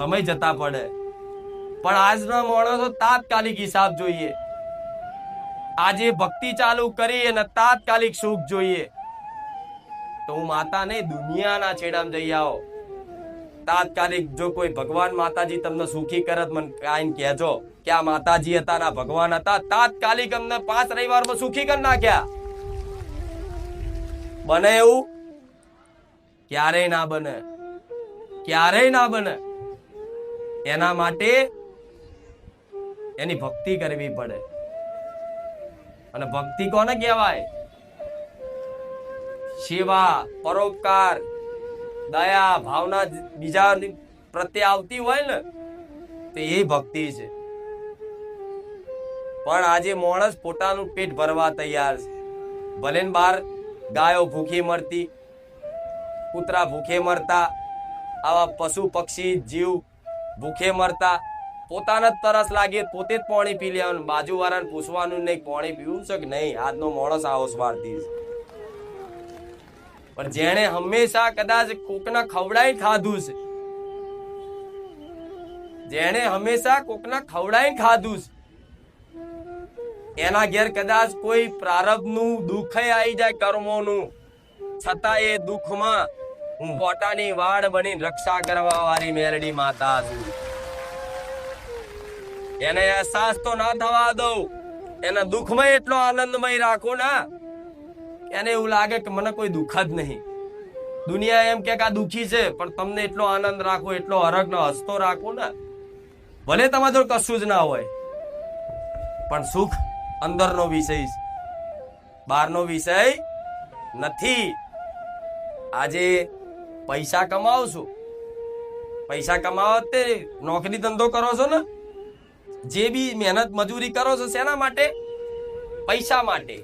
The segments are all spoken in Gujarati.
સમય જતા પડે, પણ આજના માણસો તાત્કાલિક હિસાબ જોઈએ. આજે ભક્તિ ચાલુ કરી અને તાત્કાલિક સુખ જોઈએ, તો હું માતા નહીં દુનિયાના છેડામાં જઈ આવો. તાત્કાલિક જો કોઈ ભગવાન માતાજી તમને સુખી કરત, મને કાઈને કહેજો કે આ માતાજી હતા ના ભગવાન હતા, તાત્કાલિક અમને 5 રવિવારમાં સુખી કરી નાખ્યા. બને એવું? ક્યારેય ના બને, ક્યારેય ના બને. એના માટે એની ભક્તિ કરવી પડે. અને ભક્તિ કોને કહેવાય? સેવા, પરોપકાર, દયા ભાવના બીજા પ્રત્યે આવતી હોય ને, તો એ ભક્તિ છે. પણ આજે માણસ પોતાનું પેટ ભરવા તૈયાર છે. ભલે ને બાર ગાયો ભૂખી મરતી, કૂતરા ભૂખે મરતા, આવા પશુ પક્ષી જીવ ભૂખે મરતા, પોતાને જ તરસ લાગે પોતે જ પાણી પી લેવાનું, બાજુવાળાને પૂછવાનું નહીં પાણી પીવું છે કે નહીં. આજનો માણસ આવો સ્વાર્થી છે. પણ જેણે હંમેશા કદાચ કોકના ખવડાઈ ખાધું છે, જેણે હંમેશા કોકના ખવડાઈ ખાધું છે, એના ઘેર કદાચ કોઈ પ્રારબ્ધનું દુઃખ આવી જાય કર્મોનું, છતાં એ દુઃખમાં હું પોતાની વાડ બની રક્ષા કરવા વાળી મેરડી માતા છું. એને અહેસાસ તો ના થવા દઉં, એના દુઃખમાં એટલો આનંદમય રાખો ના, એને એવું લાગે કે મને કોઈ દુઃખ જ નહીં. દુનિયા એમ કે આ દુઃખી છે, પણ તમને એટલો આનંદ રાખો, એટલો હરખ હસતો રાખો ને, ભલે તમારા જોડે કશું જ ના હોય, પણ સુખ અંદરનો વિષય છે, બહારનો વિષય નથી. આજે પૈસા કમાવશો, પૈસા કમાવો તે નોકરી ધંધો કરો છો ને, જે બી મહેનત મજૂરી કરો છો શેના માટે? પૈસા માટે.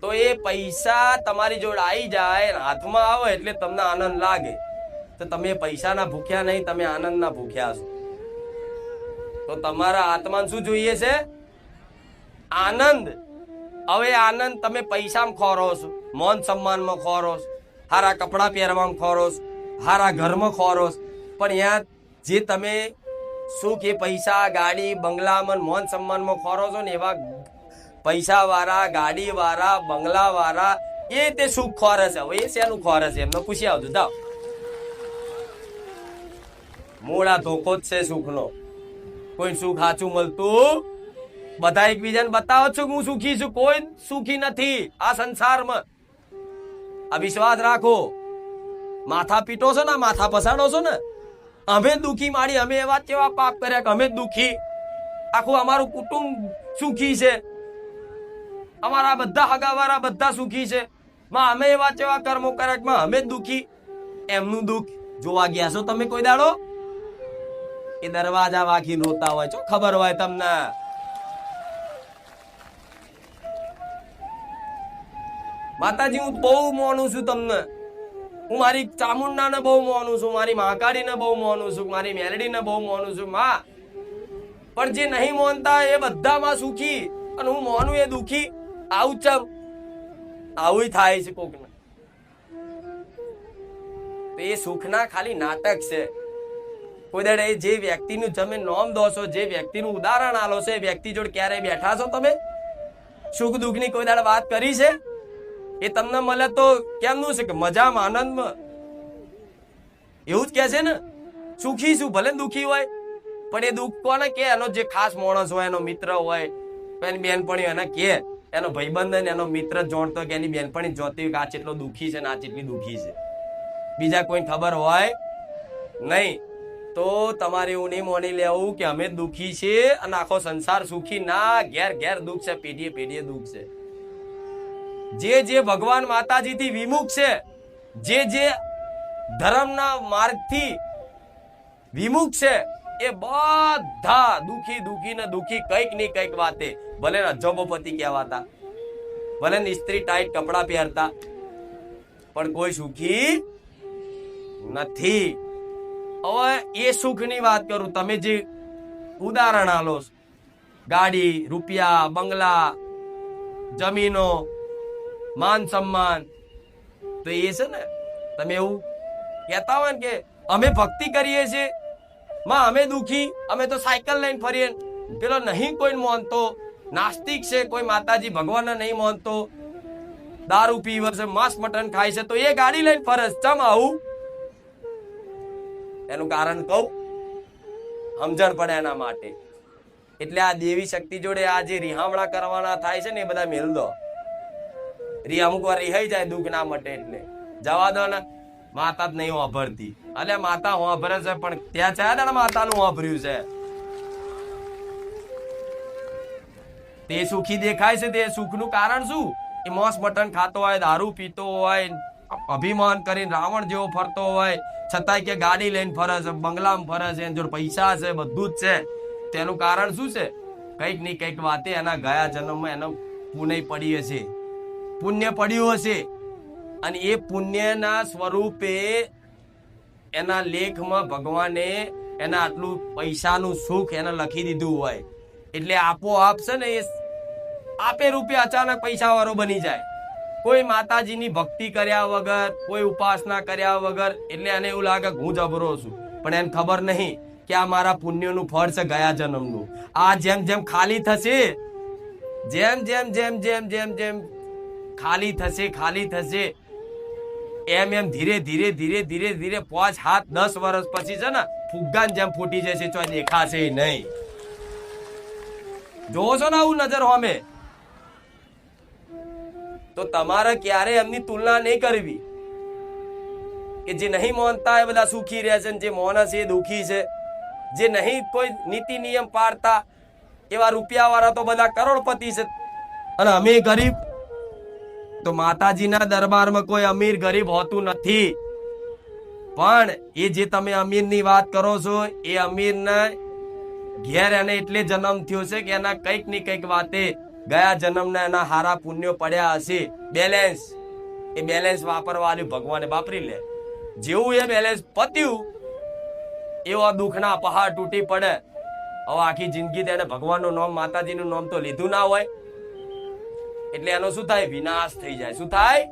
તો એ પૈસા તમારી જોડે આવી જાય, હાથમાં આવે એટલે તમને આનંદ લાગે, તો તમે પૈસાના ભૂખ્યા નહીં, તમે આનંદના ભૂખ્યા છો. તો તમારા આત્માને શું જોઈએ છે? આનંદ. હવે આનંદ તમે પૈસામાં ખોરો છો, માન સન્માનમાં ખોરો છો, હારા કપડાં પહેરવામાં ખોરો છો, હારા ઘરમાં ખોરો છો, પણ ત્યાં જે તમે સુખ એ પૈસા ગાડી બંગલામાં માન સન્માનમાં ખોરો છો ને, એવા પૈસા વાળા ગાડી વાળા બંગલા વાળા એ તે સુખ ખોરે છે. હવે એ શેનું ખોરે છે એમને પૂછી આવજો. જાઓ, મૂળા ધોકો જ છે સુખનો. કોઈ સુખ સાચું મળતું? બધા એકબીજાને બતાવો છો કે હું સુખી છું, કોઈ સુખી નથી આ સંસારમાં. આ વિશ્વાસ રાખો. માથા પીટો છો ને, માથા પસાડો છો ને, અમે દુખી માડી, અમે એવા કેવા પાપ કર્યા કે અમે દુખી, આખું અમારું કુટુંબ સુખી છે, અમારા બધા હગાવાળા બધા સુખી છે, અમે એવા કેવા કર્મો કર્યા કે અમે દુખી. એમનું દુઃખ જોવા ગયા છો તમે કોઈ દાડો? એ દરવાજા વાગીને રોતા હોય છો, ખબર હોય તમને? માતાજી હું બહુ માનું છું તમને, હું મારી ચામુંડાને બહુ માનું છું, મારી મહાકાળીને બહુ માનું છું, મારી મેલડીને બહુ માનું છું માં. પણ જે નહીં માનતા એ બધામાં સુખી, અને હું માનું એ દુખી. આવું ચમ આવું થાય છે કોકને. તો એ સુખના ખાલી નાટક છે. કોઈ દાડે જે વ્યક્તિનું તમે નામ દો છો, જે વ્યક્તિનું ઉદાહરણ આલો છો, એ વ્યક્તિ જોડે ક્યારેય બેઠા છો તમે? સુખ દુઃખની કોઈ દાડે વાત કરી છે? એ તમને મળે તો કેમનું છે કે મજામાં આનંદમાં? એવું જ કે છે ને, સુખી છું ભલે દુઃખી હોય, પણ એ દુઃખ કોને કે? એનો જે ખાસ માણસ હોય, એનો મિત્ર હોય, એની બેનપણી એને કે, એનો ભાઈબંધ ને એનો મિત્ર જોણતો કે એની બેનપણી જોતી હોય કે આ કેટલો દુઃખી છે ને આ કેટલી દુઃખી છે. બીજા કોઈ ખબર હોય નહીં. તો તમારે એવું નહીં માની લેવું કે અમે દુઃખી છીએ અને આખો સંસાર સુખી. ના, ઘેર ઘેર દુઃખ છે, પેઢીએ પેઢીએ દુઃખ છે. જે ભગવાન માતાજીથી વિમુખ છે, જે ધર્મના માર્ગથી વિમુખ છે, એ બધા દુઃખી દુઃખી ને દુઃખી કઈક ની કઈક વાતે. ભલે અજબોપતિ કહેવાતા, ભલે ઇસ્ત્રી ટાઈટ કપડા પહેરતા, પણ કોઈ સુખી નથી. હવે એ સુખની વાત કરું. તમે જે ઉદાહરણ આલો, ગાડી, રૂપિયા, બંગલા, જમીનો, માન સન્માન, તો એ છે ને, તમે એવું કહેતા હોય ને કે અમે ભક્તિ કરીએ છીએ, માં અમે દુખી, અમે તો સાયકલ લઈને ફરીએ. પેલો નહીં કોઈ માનતો, નાસ્તિક છે, કોઈ માતાજી ભગવાન નહીં માનતો, દારૂ પીવે છે, માંસ મટન ખાય છે, તો એ ગાડી લઈને ફરે છે. ચમ આવું? એનું કારણ કહું, સમજણ પડે એના માટે. એટલે આ દેવી શક્તિ જોડે આ જે રિહામણા કરવાના થાય છે ને એ બધા મેલ દો. અમુક વાર રિહાઈ જાય દુઃખ ના મટે એટલે જવા દો ને. માતા જ નહીં વાપરતી, એટલે માતા વાપરે છે પણ ત્યાં છે ને માતાનું વાપર્યું છે. તે સુખી દેખાય છે, તે સુખનું કારણ શું? એ માંસ મટન ખાતો હોય, દારૂ પીતો હોય, અભિમાન કરીને રાવણ જેવો ફરતો હોય, છતાંય કે ગાડી લઈને ફરે છે, બંગલામાં ફરે છે, એની જોડે પૈસા છે, બધું જ છે. તેનું કારણ શું છે? કંઈક ની કંઈક વાતે એના ગયા જન્મમાં એનો પુણ્ય પડી હશે, પુણ્ય પડ્યું હશે, અને એ પુણ્યના સ્વરૂપે એના લેખમાં ભગવાને એના આટલું પૈસાનું સુખ એને લખી દીધું હોય. એટલે આપોઆપ છે ને એ આપે રૂપે અચાનક પૈસા વાળો બની જાય. કોઈ માતાજીની ભક્તિ કર્યા વગર, કોઈ ઉપાસના કર્યા વગર. એટલે એને એવું લાગે હું જબરો છું, પણ એને ખબર નહીં કે આ મારા પુણ્યનું ફળ છે ગયા જન્મનું. આ જેમ જેમ ખાલી થશે, જેમ જેમ જેમ જેમ જેમ જેમ ખાલી થશે એમ એમ ધીરે ધીરે ધીરે ધીરે ધીરે 5, 7, 10 વર્ષ પછી છે ને ફુગ્ગાની જેમ ફૂટી જશે, તો દેખાશે નહીં. જોવો છો ને આવું નજર હોમે, તો તમારે ક્યારે એમની તુલના નહીં કરવી કે જે નહીં માનતા એ બધા સુખી રહે છે, જે માને છે એ દુખી છે. જે નહીં કોઈ નીતિ નિયમ પાડતા એવા રૂપિયા વાળા તો બધા કરોડપતિ છે, અને અમે ગરીબ. તો માતાજીના દરબારમાં કોઈ અમીર ગરીબ હોતું નથી. પણ એ જે તમે અમીરની વાત કરો છો, એ અમીરના ઘેર એને એટલે જન્મ થયો છે કે એના કંઈક ની કંઈક વાતે ગયા જન્મના એના હારા પુણ્યો પડ્યા હશે. બેલેન્સ, એ બેલેન્સ વાપરવાનું ભગવાને વાપરી લે. જેવું એ બેલેન્સ પત્યું એવા દુઃખના પહાડ તૂટી પડે. હવે આખી જિંદગી તેને ભગવાનનું નામ, માતાજીનું નામ તો લીધું ના હોય, એટલે એનો શું થાય? વિનાશ થઈ જાય. શું થાય?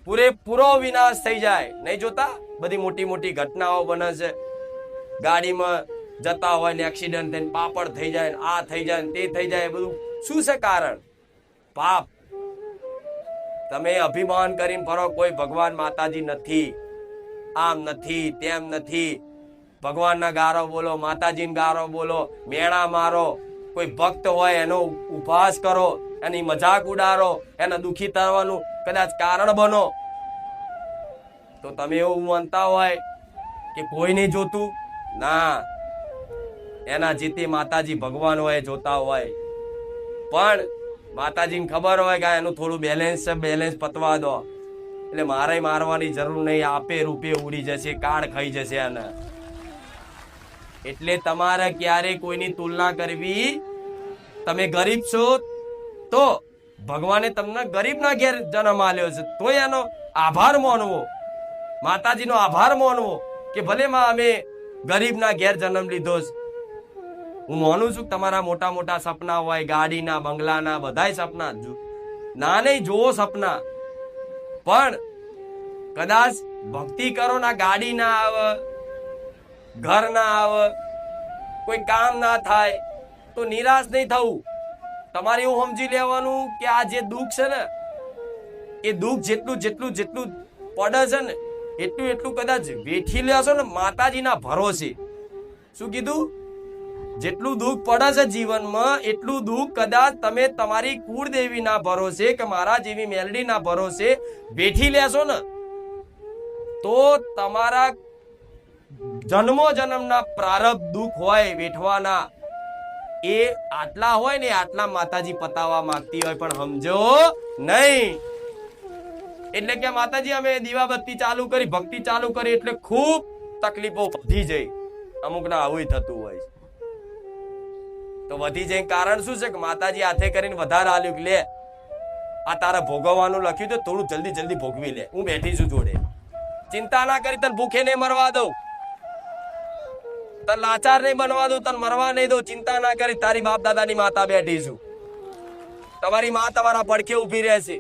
પૂરેપૂરો વિનાશ થઈ જાય. નહીં જોતા બધી મોટી મોટી ઘટનાઓ બને છે, ગાડીમાં જતા હોય ને એક્સિડન્ટ થઈને પાપડ થઈ જાય, આ થઈ જાય, તે થઈ જાય. બધું શું છે કારણ? પાપ. તમે અભિમાન કરીને ફરો, કોઈ ભગવાન માતાજી નથી, આમ નથી, તેમ નથી. ભગવાનના ગારો બોલો, માતાજીને ગારો બોલો, મેણા મારો. કોઈ ભક્ત હોય એનો ઉપહાસ કરો, એની મજાક ઉડાડો, એને દુખી થવાનું કદાચ કારણ બનો. તો તમે એવું માનતા હોય કે કોઈ નહીં જોતું? ના, એના જીતે માતાજી ભગવાન હોય, જોતા હોય. પણ માતાજીને ખબર હોય કે એનું થોડું બેલેન્સ છે, બેલેન્સ પતવા દો, એટલે મારે મારવાની જરૂર નહીં, આપે રૂપે ઉડી જશે, કાળ ખાઈ જશે એને. એટલે તમારે ક્યારે કોઈની તુલના કરવી. તમે ગરીબ છો તો ભગવાને તમને ગરીબના ઘેર જન્મ આલ્યો છે, તો એનો આભાર માનવો, માતાજીનો આભાર માનવો કે ભલે માં અમે ગરીબના ઘેર જન્મ લીધો છે. હું માનું છું તમારા મોટા મોટા સપના હોય, ગાડીના, બંગલાના, બધાય સપના. ના નહીં જોવો સપના, પણ કદાચ ભક્તિ કરો ના ગાડી ના આવે, ઘર ના આવે, કોઈ કામ ના થાય, તો નિરાશ નહીં થવું. તમારે એવું સમજી લેવાનું કે આ જે દુઃખ છે ને, એ દુઃખ જેટલું જેટલું જેટલું પડે છે ને, એટલું એટલું કદાચ વેઠી લેશો ને માતાજીના ભરોસે. શું કીધું? જેટલું દુઃખ પડે છે જીવનમાં, એટલું દુઃખ કદાચ તમે તમારી કુળદેવીના ભરોસે કે મારા જેવી મેલડીના ભરોસે વેઠી લેશો ને, તો તમારા જન્મો જન્મના પ્રારબ્ધ દુઃખ હોય વેઠવાના, એ આટલા હોય ને આટલા માતાજી પતાવવા માંગતી હોય, પણ સમજો નહીં. એટલે કે માતાજી અમે દીવાબત્તી ચાલુ કરી, ભક્તિ ચાલુ કરી, એટલે ખૂબ તકલીફો વધી જાય. અમુક ના આવું થતું હોય તો વધી જાય. કારણ શું છે કે માતાજી હાથે કરીને વધારે આલ્યું કે લે આ તારે ભોગવવાનું લખ્યું તો થોડું જલ્દી જલ્દી ભોગવી લે, હું બેઠી છું જોડે, ચિંતા ના કરી, તને ભૂખે નહીં મરવા દઉં, તને લાચાર નહીં બનવા દઉં, તને મરવા નહીં દઉં, ચિંતા ના કરી. તારી બાપ દાદાની માતા બેઠી છું, તમારી માં તમારા પડખે ઉભી રહેશે.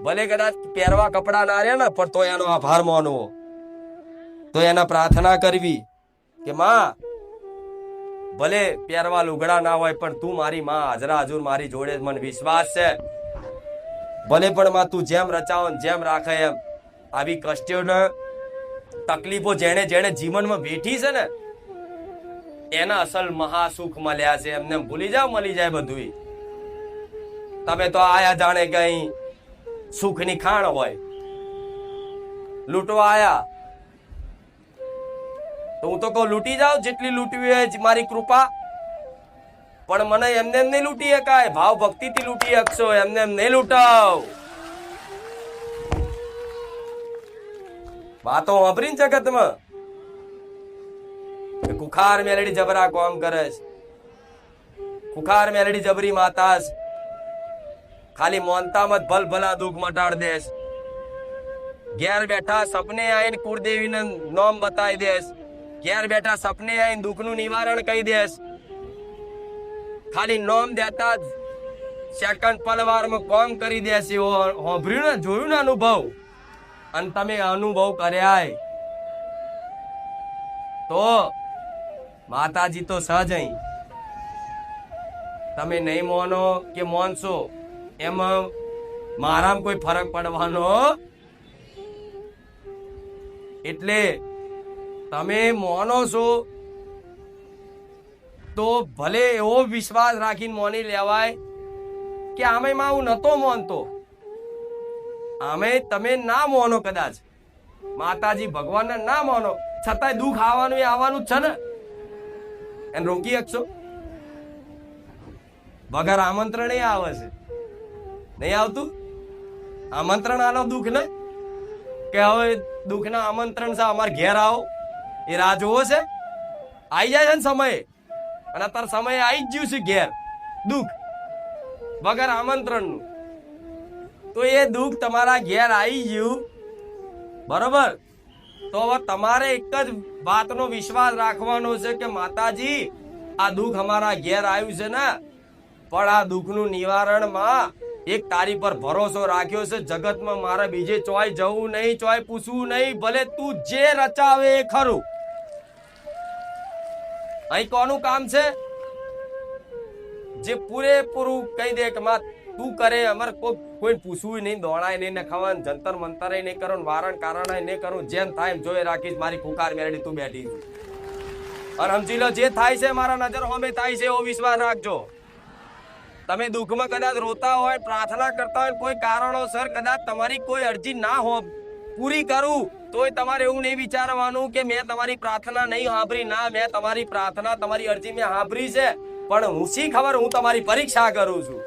ભલે કદાચ પહેરવા કપડા ના રહે ને, પણ તો એનો આભાર માનવો, તો એના પ્રાર્થના કરવી કે માં ભલે પહેરવા લુગડા ના હોય પણ તું મારી માં હાજરા હજુર મારી જોડે મને વિશ્વાસ છે. ભલે પણ માં તું જેમ રચાવો જેમ રાખે એમ આવી કષ્ટો ને તકલીફો જેણે જેણે જીવનમાં વેઠી છે ને એના અસલ મહાસુખ મળ્યા છે. એમને ભૂલી જાવ મળી જાય બધું. તમે તો આયા જાણે કઈ સુખની ખાણ હોય, લૂંટવા આયા તો હું તો કહું લૂંટી જાવ જેટલી લૂંટવી હોય મારી કૃપા, પણ મને એમને એમ નહીં લૂંટી શકાય. ભાવ ભક્તિથી લૂંટી શકશો, એમને એમ નહીં લૂંટાવ. વાતો વાપરી જગતમાં કુખાર મેલડી જબરા કોમ કરે છે, કુખાર મેલડી જબરી માતા ખાલી મોનતામાં ભલ ભલા દુઃખ મટાડ દેશ. ઘેર બેઠા સપને આવીને કુળદેવીને નામ બતાવી દેશ. ઘેર બેઠા સપને આવીને દુઃખનું નિવારણ કહી દેશ. ખાલી નામ દેતા જ સેકન્ડ પલવારમાં કોમ કરી દેશે. હોભર્યું ને, જોયું ને અનુભવ, અને તમે અનુભવ કર્યા તો માતાજી તો સહજ અહીં. તમે નહીં મોનો કે મોનશો એમાં મારામાં કોઈ ફરક પડવાનો. એટલે તમે મોનો છો તો ભલે એવો વિશ્વાસ રાખીને મોની લેવાય કે આમે માં હું નતો મોનતો. આમે તમે ના મોનો, કદાચ માતાજી ભગવાનને ના મોનો, છતાંય દુઃખ આવવાનું એ આવવાનું જ છે ને. એને રોકી શકશો? વગર આમંત્રણ આવે છે, નહીં આવતું. આમંત્રણ આલો દુઃખ ને કે હવે દુઃખ ના આમંત્રણ છે અમારે ઘેર આવો, એ રાહ જોવો છે. આવી જાય છે ને સમય, અને અત્યારે સમય આવી જ ગયું છે ઘેર દુઃખ વગર આમંત્રણ નું. તો એ દુઃખ તમારા ઘેર આવી ગયું બરોબર, તો હવે તમારે એક જ વાતનો વિશ્વાસ રાખવાનો છે કે માતાજી આ દુઃખ અમારા ઘેર આવ્યું છે ને, પણ આ દુઃખનું નિવારણમાં એક તારી પર ભરોસો રાખ્યો છે. જગતમાં મારે બીજે ચોય જવું નહીં, ચોય પૂછવું નહીં. ભલે તું જે રચાવે એ ખરું. અહીં કોનું કામ છે? જે પૂરેપૂરું કહી દે કે માં તું કરે, અમારે કોઈ પૂછવું નહીં, દોડાય નહીં, ને ખાવાનું જંતર મંતર નહીં કરું, વારણ કારણ નહીં કરું. જેમ થાય એમ જોઈ રાખીશ. મારી કુકાર મેળડી તું બેઠી અને સમજી લો જે થાય છે મારા નજર સામે થાય છે એવો વિશ્વાસ રાખજો. તમે દુઃખમાં કદાચ રોતા હોય, પ્રાર્થના કરતા હોય, કોઈ કારણોસર કદાચ તમારી કોઈ અરજી ના હો પૂરી કરું, તોય તમારે એવું નહીં વિચારવાનું કે મેં તમારી પ્રાર્થના નહીં સાંભળી. ના, મેં તમારી પ્રાર્થના, તમારી અરજી મેં સાંભળી છે, પણ હું શી ખબર હું તમારી પરીક્ષા કરું છું.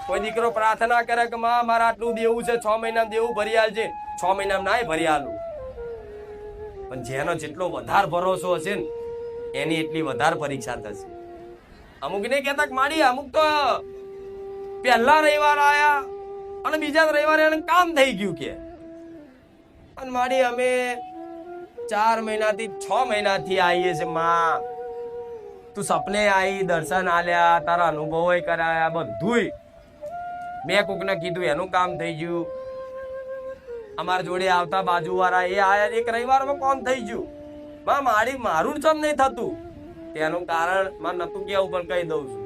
કોઈ દીકરો પ્રાર્થના કરે કે માં મારા આટલું દેવું છે, 6 મહિના દેવું ભરી આલજે. 6 મહિના ના ભરી આલું, પણ જેનો જેટલો વધારે ભરોસો હશે ને એની એટલી વધારે પરીક્ષા થશે. અમુક ને કહેતા કે માડી અમુક તો પહેલા રવિવાર આયા અને બીજા રવિવારે એને કામ થઈ ગયું કે, અને માડી અમે 4 મહિનાથી 6 મહિનાથી આવીએ છે માં, તું સપને આવી, દર્શન આલ્યા, તારા અનુભવો કરાયા, બધું મેં કોકને કીધું એનું કામ થઈ ગયું. અમારા જોડે આવતા બાજુ વાળા એ આયા, એક રવિવારમાં કામ થઈ ગયું. માં મારી મારું ચમ નહીં થતું, તેનું કારણ માં નતું કેવું પણ કહી દઉં છું.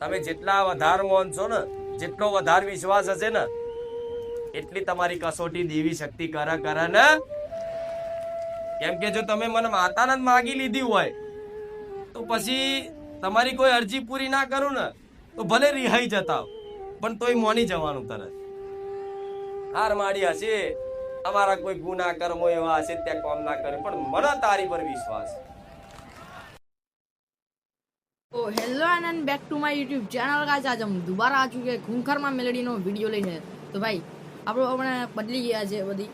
તમે જેટલા વધારે માનશો ને, જેટલો વધારે વિશ્વાસ હશે ને, એટલી તમારી કસોટી દેવી શક્તિ કરે ને. કેમ કે જો તમે મને માતાને જ માગી લીધી હોય તો પછી તમારી કોઈ અરજી પૂરી ના કરું ને તો ભલે રિહાઈ જતા પણ તોય મોની જવાનું તરત. હાર માડી હશે, અમારા કોઈ ગુના કર્મો એવા હશે ત્યાં કામ ના કર્યું, પણ મને તારી પર વિશ્વાસ. तो hello and back to my YouTube channel guys. आज हम दोबारा आ चुके हैं खूंखार में मेलोडी नो वीडियो लेने. तो भाई आप लोग अपने बदली गया है बधी